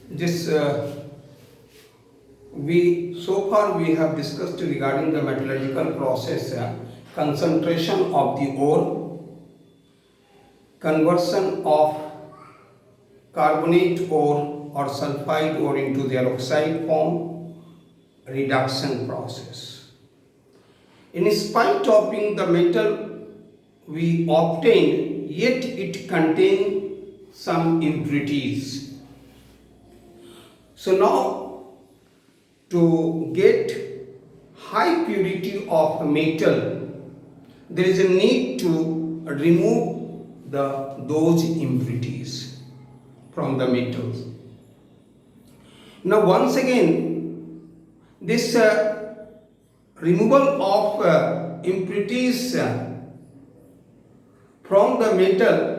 This we so far we have discussed regarding the metallurgical process, concentration of the ore, conversion of carbonate ore or sulfide ore into the oxide form, reduction process. In spite of being the metal we obtained, yet it contains some impurities. So now, to get high purity of metal, there is a need to remove those impurities from the metals. Now once again, this removal of impurities from the metal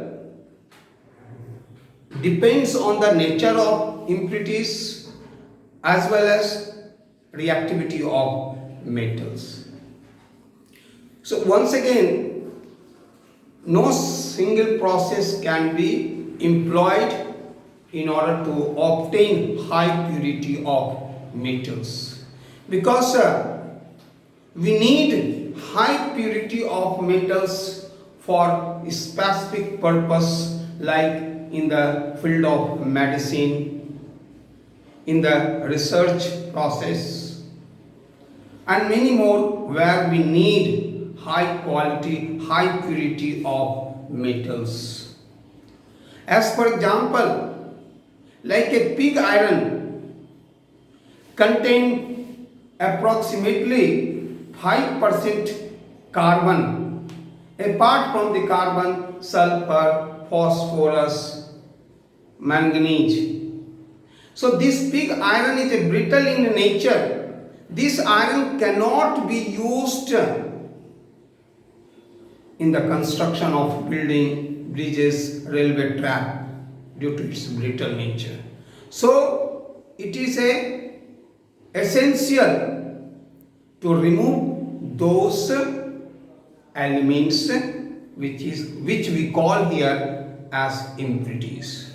depends on the nature of impurities as well as reactivity of metals. So once again, no single process can be employed in order to obtain high purity of metals, because we need high purity of metals for specific purpose, like in the field of medicine, in the research process, and many more, where we need high quality, high purity of metals. As for example, like a pig iron contain approximately 5% carbon. Apart from the carbon, sulfur, phosphorus, manganese. So this pig iron is a brittle in nature. This iron cannot be used in the construction of building, bridges, railway track due to its brittle nature. So it is essential to remove those elements which we call here as impurities.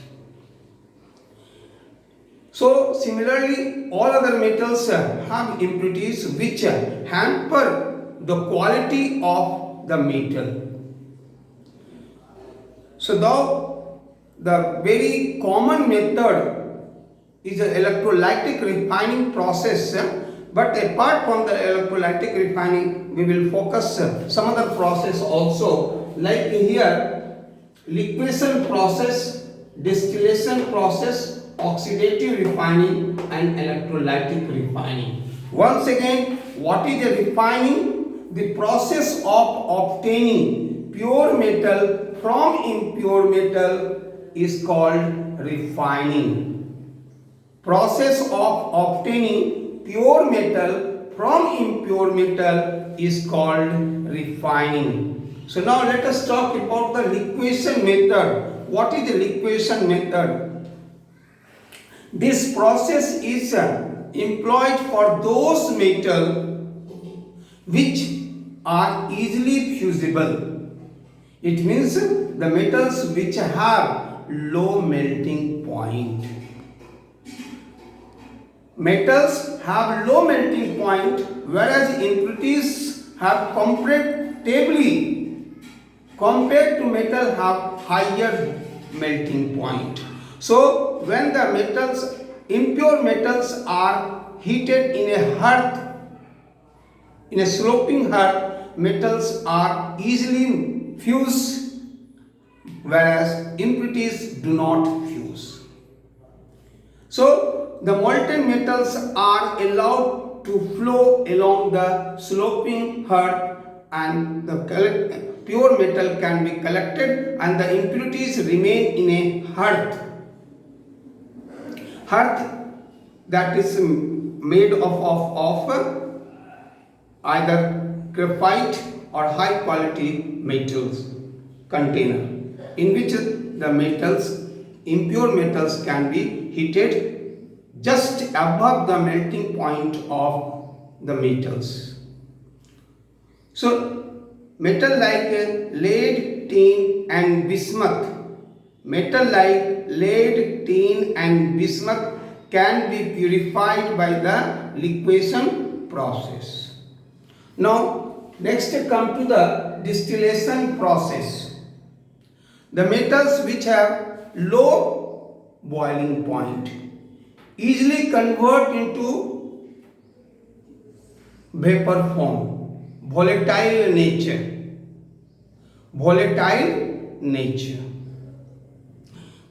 So similarly, all other metals have impurities which hamper the quality of the metal. So though the very common method is an electrolytic refining process, but apart from the electrolytic refining, we will focus some other process also, like here liquefaction process, distillation process, oxidative refining and electrolytic refining. Once again, what is the refining? The process of obtaining pure metal from impure metal is called refining. Process of obtaining pure metal from impure metal is called refining. So now let us talk about the liquefaction method. What is the liquefaction method? This process is employed for those metals which are easily fusible. It means the metals which have low melting point. Metals have low melting point, whereas impurities have comparatively, compared to metal, have higher melting point. So when the metals, impure metals are heated in a hearth, in a sloping hearth, metals are easily fused, whereas impurities do not fuse. So the molten metals are allowed to flow along the sloping hearth, and the pure metal can be collected and the impurities remain in a hearth that is made of either graphite or high quality metals container, in which the metals, impure metals, can be heated just above the melting point of the metals. So metal like lead, tin and bismuth, metal like lead, tin and bismuth can be purified by the liquefaction process. Now, next come to the distillation process. The metals which have low boiling point easily convert into vapor form, volatile nature,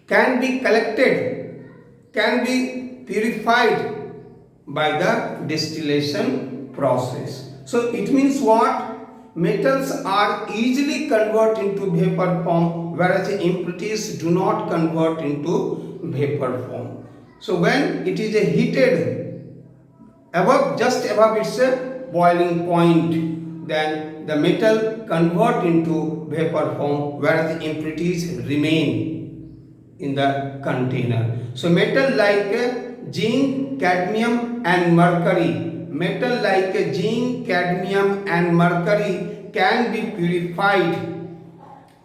can be collected, can be purified by the distillation process. So it means what? Metals are easily converted into vapor form, whereas impurities do not convert into vapor form. So when it is heated just above its boiling point, then the metal convert into vapor form, whereas the impurities remain in the container. So metal like zinc, cadmium and mercury, can be purified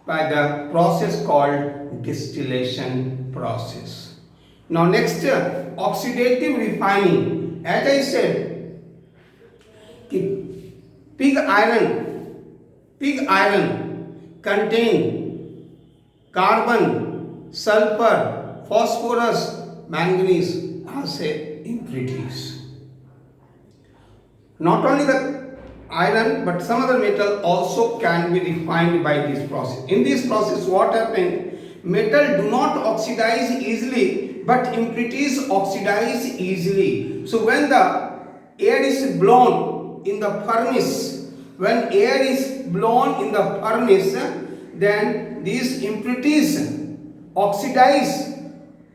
by the process called distillation process. Now next, oxidative refining. As I said, pig iron contain carbon, sulfur, phosphorus, manganese as impurities. Not only the iron but some other metal also can be refined by this process. In this process, what happens? Metal do not oxidize easily, but impurities oxidize easily. So when the air is blown in the furnace, then these impurities oxidize,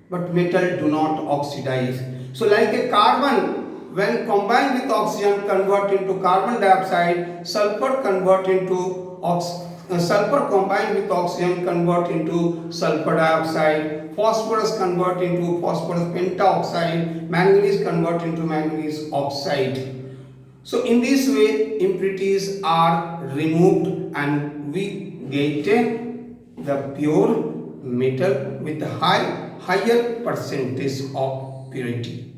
but metal do not oxidize. So like a carbon, when combined with oxygen convert into carbon dioxide, sulfur convert into sulfur combined with oxygen convert into sulfur dioxide, phosphorus convert into phosphorus pentaoxide, manganese convert into manganese oxide. So in this way impurities are removed and we get the pure metal with the higher percentage of purity.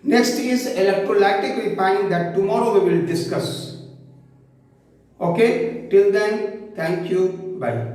Next is electrolytic refining, that tomorrow we will discuss. Okay, till then, thank you, bye.